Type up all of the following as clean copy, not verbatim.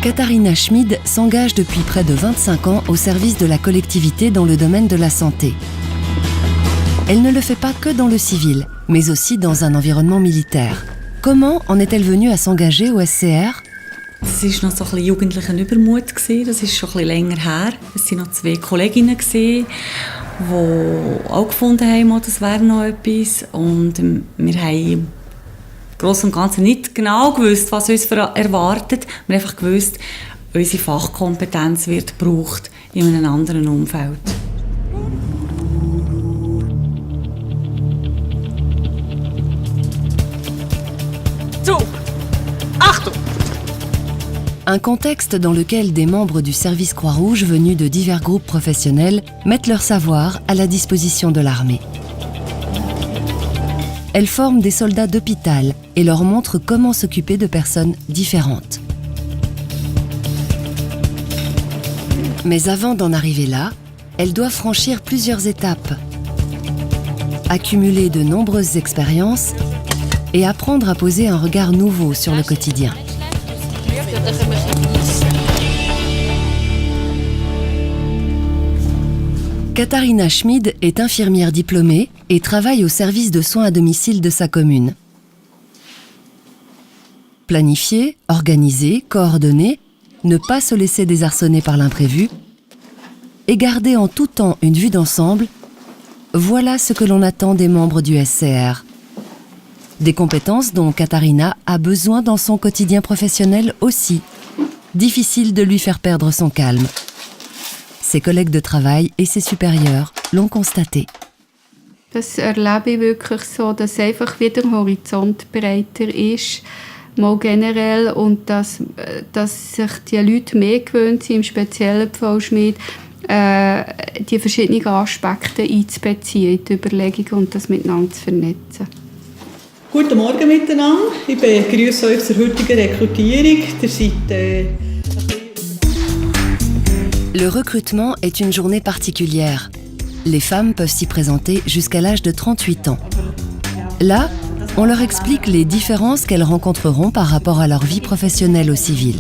Katharina Schmid s'engage depuis près de 25 ans au service de la collectivité dans le domaine de la santé. Elle ne le fait pas que dans le civil, mais aussi dans un environnement militaire. Comment en est-elle venue à s'engager au SCR? Das war noch so ein bisschen jugendlicher Übermut. Das ist schon ein bisschen länger her. Es waren noch 2 Kolleginnen, die auch gefunden haben, das wäre noch etwas. Und wir haben im Großen und Ganzen nicht genau gewusst, was uns erwartet. Wir haben einfach gewusst, unsere Fachkompetenz wird gebraucht in einem anderen Umfeld. So, Achtung! Un contexte dans lequel des membres du service Croix-Rouge venus de divers groupes professionnels mettent leur savoir à la disposition de l'armée. Elles forment des soldats d'hôpital et leur montrent comment s'occuper de personnes différentes. Mais avant d'en arriver là, elles doivent franchir plusieurs étapes, accumuler de nombreuses expériences et apprendre à poser un regard nouveau sur le quotidien. Katharina Schmid est infirmière diplômée et travaille au service de soins à domicile de sa commune. Planifier, organiser, coordonner, ne pas se laisser désarçonner par l'imprévu et garder en tout temps une vue d'ensemble, voilà ce que l'on attend des membres du SCR. Des compétences dont Katharina a besoin dans son quotidien professionnel aussi. Difficile de lui faire perdre son calme. Ses collègues de travail et ses supérieurs l'ont constaté. Das erlebe ich wirklich so, dass einfach wieder der Horizont breiter ist, mal generell, und dass sich die Leute mehr gewöhnt sind, im speziellen Fall Schmid, die verschiedenen Aspekte einzubeziehen in die Überlegung und das miteinander zu vernetzen. Guten Morgen miteinander. Ich begrüße euch zur heutigen Rekrutierung. Le recrutement est une journée particulière. Les femmes peuvent s'y présenter jusqu'à l'âge de 38 ans. Là, on leur explique les différences qu'elles rencontreront par rapport à leur vie professionnelle au civil.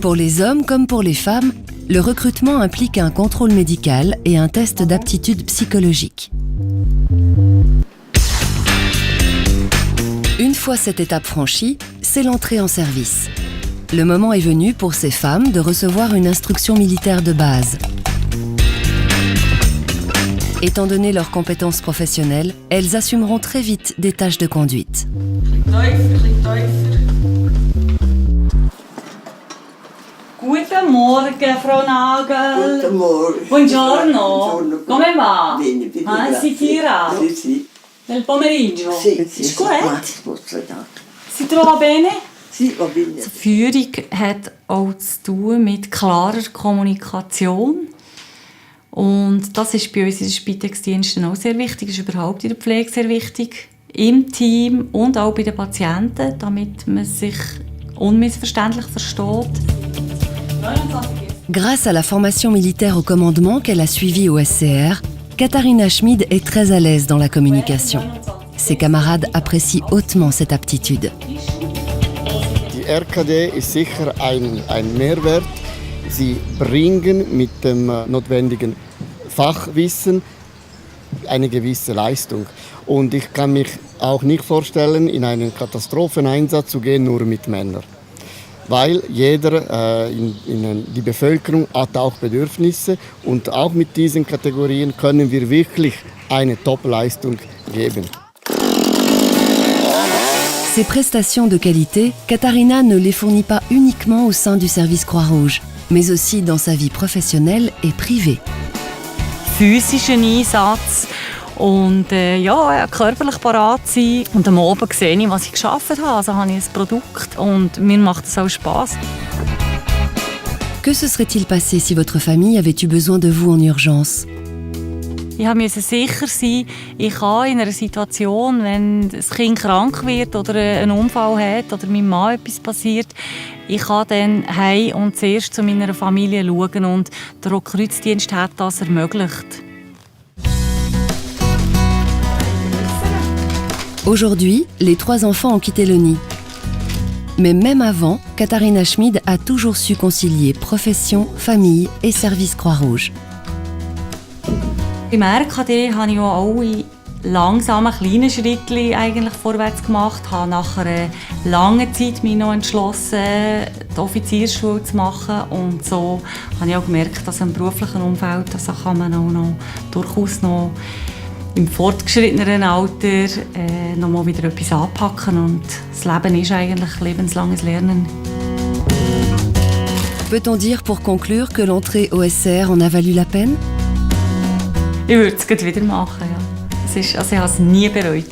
Pour les hommes comme pour les femmes, le recrutement implique un contrôle médical et un test d'aptitude psychologique. Une fois cette étape franchie, c'est l'entrée en service. Le moment est venu pour ces femmes de recevoir une instruction militaire de base. Étant donné leurs compétences professionnelles, elles assumeront très vite des tâches de conduite. Guten Morgen, Frau Nagel. Guten Morgen. Buongiorno. Come va? Bene, bene. Si tira? Sì, sì. Nel pomeriggio? Sì, sì, Ist corretto? sì. Si trova bene? Sì, va bene. Die Führung hat auch zu tun mit klarer Kommunikation. Und das ist bei uns in den Spitex-Diensten auch sehr wichtig. Das ist überhaupt in der Pflege sehr wichtig. Im Team und auch bei den Patienten, damit man sich unmissverständlich versteht. Grâce à la formation militaire au commandement qu'elle a suivie au SCR, Katharina Schmid est très à l'aise dans la communication. Ses camarades apprécient hautement cette aptitude. Die RKD ist sicher ein Mehrwert. Sie bringen mit dem notwendigen Fachwissen eine gewisse Leistung. Und ich kann mich auch nicht vorstellen, in einen Katastropheneinsatz zu gehen, nur mit Männern. Weil jeder die Bevölkerung hat auch Bedürfnisse und auch mit diesen Kategorien können wir wirklich eine Top-Leistung geben. Ces prestations de qualité, Katharina ne les fournit pas uniquement au sein du service Croix-Rouge, mais aussi dans sa vie professionnelle et privée. Physischen Einsatz und körperlich parat sein. Und am Abend sehe ich, was ich geschafft habe. Also habe ich ein Produkt und mir macht es auch Spass. Que se serait-il passé si votre famille avait eu besoin de vous en urgence? Ich musste sicher sein, ich kann in einer Situation, wenn das Kind krank wird oder einen Unfall hat oder meinem Mann etwas passiert, ich kann dann heim und zuerst zu meiner Familie schauen. Und der Rotkreuzdienst hat das ermöglicht. Aujourd'hui, les 3 enfants ont quitté le nid. Mais même avant, Katharina Schmid a toujours su concilier profession, famille et service Croix-Rouge. Im RKD habe ich auch alle langsame kleine Schritte eigentlich vorwärts gemacht. Ich habe nach einer langen Zeit mich noch entschlossen, die Offiziersschule zu machen. Und so habe ich auch gemerkt, dass im beruflichen Umfeld kann man auch noch durchaus noch im fortgeschrittenen Alter noch mal wieder etwas anpacken. Und das Leben ist eigentlich lebenslanges Lernen. Peut-on dire pour conclure que l'entrée au SR en a valu la peine? Ich würde es wieder machen, ja. Ich habe es nie bereut.